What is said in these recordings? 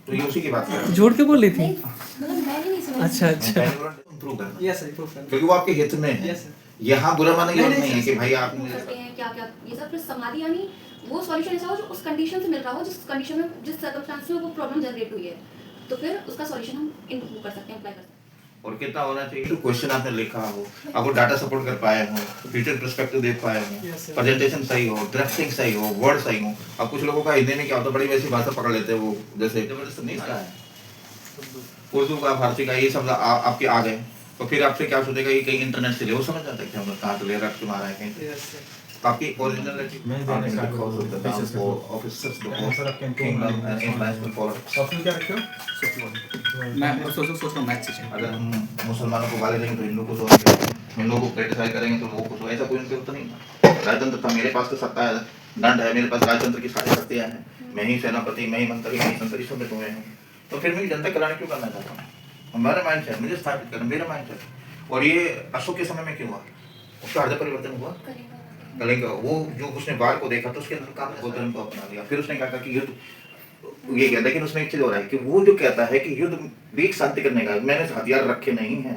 तो ये उसी की बात कर झूठ क्यों बोल रही थी? मतलब मैंने नहीं सुना। अच्छा अच्छा इम्प्रूव करना यस सर, इम्प्रूव करना। क्योंकि वो आपके हित में है। Yes sir. यहाँ बुरा माना ये नहीं है कि भाई वो आपने करते हैं क्या क्या ये सब, फिर समाधि यानी वो सॉल्यूशन ऐसा हो जो उस कंडीशन से मिल रहा हो, जिस कंडीशन में, जिस सर्कमस्टेंस में वो प्रॉब्लम जनरेट हुई है, तो फिर उसका सॉल्यूशन हम इम्प्रूव कर सकते हैं, अप्लाई कर सकते हैं। और कितना होना चाहिए तो क्वेश्चन आपने लिखा हो, आप वो डाटा सपोर्ट कर पाए हो, फ्यूचर पर्सपेक्टिव देख पाए हो, Yes, sir. प्रेजेंटेशन सही हो, ड्राफ्टिंग सही हो, वर्ड सही हो। अब कुछ लोगों का हिंदी में क्या होता है, बड़ी वैसी भाषा पकड़ लेते हैं वो, जैसे जबरदस्त नहीं इसका है उर्दू का, फारसी का, ये सब आपके आ गए तो फिर आपसे क्या सोचेगा ये कहीं इंटरनेट से ले, वो समझ जाता है कि हम लोग कहाँ से ले रख के मारा है कहीं से। Yes sir. आपकी ओरिजिनलिटी मैं देने का ऑफिसर्स सर आप canto kingdom and international for software क्या रखे हो? मैं सोच रहा हूँ मैथ से। अगर हम मुसलमानों को गाली देंगे तो हिंदू को सोचेंगे, हिंदू को क्रिटिसाइज करेंगे तो वो को ऐसा कोई उनके तो नहीं। राजतंत्र था, मेरे पास तो सत्ता है, दंड है, मेरे पास राजतंत्र की सारी शक्तियाँ हैं, मैं ही सेनापति, मैं ही मंत्री, मैं ही संतरी, सब में तुम्हें हूँ, तो फिर मैं जनता कल्याण क्यों करना चाहता हूँ? हमारा माइंड सेट मुझे स्थापित करना, मेरा माइंड सेट। और ये अशोक के समय में क्यों हुआ? उसका हृदय परिवर्तन हुआ कलिंग, वो जो उसने बाढ़ को देखा तो उसके अंदर काम बोधन को अपना लिया, फिर उसने कहा कि युद्ध ये कहता है, लेकिन उसमें एक चीज हो रहा है कि वो जो कहता है कि युद्ध बीच शांति करने का, मैंने हथियार रखे नहीं है।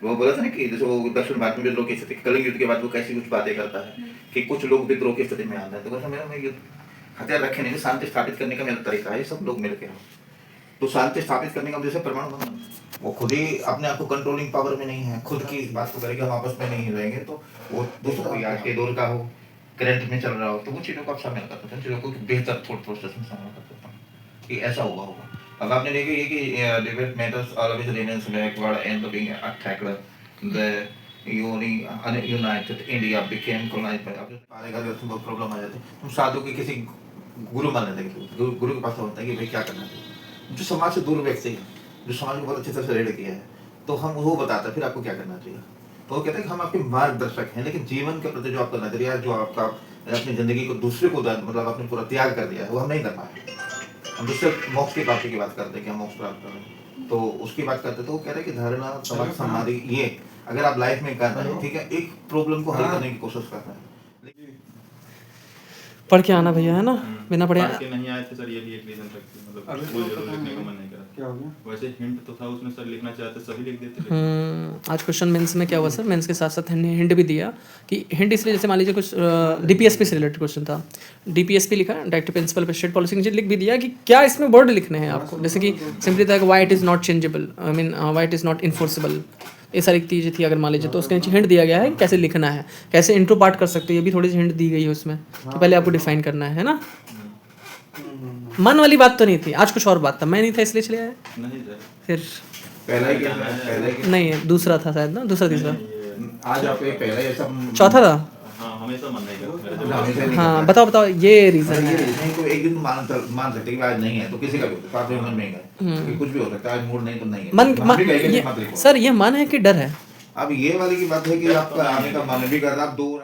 वो बोला था ना कि जैसे वो दक्षिण भारत में विद्रोह की स्थिति, कलिंग युद्ध के बाद वो कैसी कुछ बातें करता है कि कुछ लोग विद्रोह की स्थिति में आते हैं, तो कहता मेरा मैं युद्ध हथियार रखे नहीं, शांति स्थापित करने का मेरा तरीका है, सब लोग मिलकर तो शांति स्थापित करने का जैसे परमाणु बम, वो खुद ही अपने आप को कंट्रोलिंग पावर में नहीं है, खुद की बात को करेगा, हम आपस में नहीं रहेंगे तो वो दूसरा कोई आज के दौर का हो, करंट में चल रहा हो, तो वो चीज़ों को आप शामिल कर सकते हैं, चीज़ों को बेहतर थॉट प्रोसेस में शामिल कर सकते हैं कि ऐसा हुआ होगा। अब आपने देखा ये कि debate matters always remains backward and being attacked, the united India became colonised by, अब पारेगा तो बहुत प्रॉब्लम आ जाती है। हम साधु के किसी गुरु मान लेते हैं, गुरु के पास होता है कि भाई क्या करना चाहिए, जो समाज से दूर व्यक्ति है, जो समाज को बहुत अच्छी तरह से रीड किया है, तो हम वो बताते हैं फिर आपको क्या करना चाहिए। तो वो कहते हैं कि हम आपके मार्गदर्शक हैं, लेकिन जीवन के प्रति जो आपका नजरिया, जो आपका अपनी जिंदगी को दूसरे को मतलब आपने पूरा त्याग कर दिया है, वो हम नहीं कर पाए। हम दूसरे मोक्ष की प्राप्ति की बात करते हैं कि हम मोक्ष प्राप्त करें, तो उसकी बात करते हैं, तो वो कह रहे हैं कि धारणा, समाज, समाधि, ये अगर आप लाइफ में कर रहे हैं, ठीक है, एक प्रॉब्लम को हल करने की कोशिश कर रहे हैं। पढ़ के आना भैया, है ना, बिना पढ़े पढ़ के नहीं आए थे सर, ये भी एक रीजन रखती है, मतलब अभी वो तो जरूर पता लिखने नहीं का मन नहीं करा। क्या हो गया? वैसे हिंट तो था उसमें सर, लिखना चाहते सभी लिख देते लेकिन आज क्वेश्चन मेंस में क्या हुआ सर, मेंस के साथ साथ हिंट भी दिया कि हिंट इसलिए, जैसे मान लीजिए कुछ डीपीएसपी से रिलेटेड क्वेश्चन था, डीपीएसपी लिखा, डायरेक्टिव प्रिंसिपल पे स्टेट पॉलिसी, नीचे लिख भी दिया कि क्या इसमें वर्ड लिखने हैं आपको, जैसे कि सिंपली था कि why it is not changeable, I mean why it is not enforceable, ये सारी चीज़ें थी अगर मान लीजिए, तो उसके नीचे हिंट दिया गया है कि कैसे लिखना है, कैसे इंट्रो पार्ट कर सकते हो, ये भी थोड़ी सी हिंट दी गई है उसमें कि पहले आपको डिफाइन करना है ना। मन वाली बात तो नहीं थी, आज कुछ और बात था, मैं नहीं था इसलिए चले आया नहीं सर, फिर। पहला ही क्या है? पहला ही नहीं, दूसरा था शायद ना, दूसरा तीसरा, आज आप एक पहला ये सब चौथा था। हाँ हमेशा मन नहीं करता मेरे हमेशा नहीं हाँ करता। बताओ बताओ, ये रीज़न ये है। नहीं तो एक दिन मान सकते हैं कि आज नहीं है, तो किसी का भी होता है, आपके मन में ही है, क्योंकि कुछ भी हो सकता है, आज मूड नहीं तो नहीं है, मन हम भी कहेंगे कि ये मत लिखो। सर, ये मन है कि डर है? अब ये वाली की बात है कि आपका आने का मन भी कर रहा, आप दूर